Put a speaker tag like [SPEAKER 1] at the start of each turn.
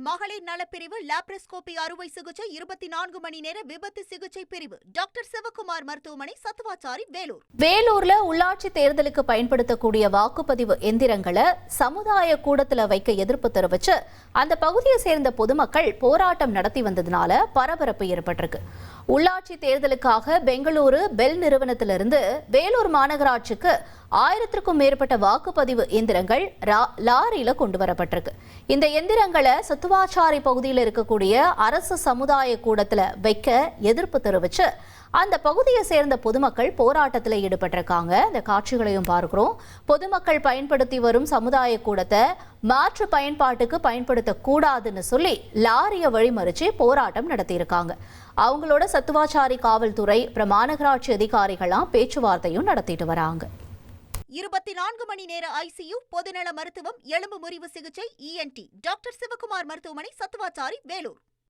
[SPEAKER 1] மகளிர் நலப்பிரிவு லாப்ரோஸ்கோபி அறுவை சிகிச்சை 24 மணி நேர விபத்து சிகிச்சை பிரிவு டாக்டர் சிவகுமார் மருத்துவமனை சத்துவாச்சாரி வேலூர்.
[SPEAKER 2] வேலூர்ல உள்ளாட்சி தேர்தலுக்கு பயன்படுத்தக்கூடிய வாக்குப்பதிவு எந்திரங்களை சமுதாய கூடத்துல வைக்க எதிர்ப்பு தெரிவிச்சு அந்த பகுதியை சேர்ந்த பொதுமக்கள் போராட்டம் நடத்தி வந்ததுனால பரபரப்பு ஏற்பட்டிருக்கு. உள்ளாட்சி தேர்தலுக்காக பெங்களூரு பெல் நிறுவனத்திலிருந்து வேலூர் மாநகராட்சிக்கு 1000க்கும் மேற்பட்ட வாக்குப்பதிவு எந்திரங்கள் லாரியில கொண்டு வரப்பட்டிருக்கு. இந்த எந்திரங்களை சத்துவாச்சாரி பகுதியில் இருக்கக்கூடிய அரசு சமுதாய கூடத்துல வைக்க எதிர்ப்பு தெரிவிச்சு அந்த பகுதியை சேர்ந்த பொதுமக்கள் போராட்டத்தில் ஈடுபட்டிருக்காங்க. இந்த காட்சிகளையும் பார்க்கிறோம். பொதுமக்கள் பயன்படுத்தி வரும் சமுதாய கூடத்தை மாற்று பயன்பாட்டுக்கு பயன்படுத்தக்கூடாதுன்னு சொல்லி லாரியை வழிமறிச்சு போராட்டம் நடத்தியிருக்காங்க. அவங்களோட சத்துவாச்சாரி காவல்துறை மாநகராட்சி அதிகாரிகளாம் பேச்சுவார்த்தையும் நடத்திட்டு வராங்க.
[SPEAKER 1] 24 மணி நேர ஐசியு, பொதுநல மருத்துவம், எலும்பு முறிவு சிகிச்சை, ENT டாக்டர் சிவகுமார் மருத்துவமனை சத்துவாச்சாரி வேலூர்.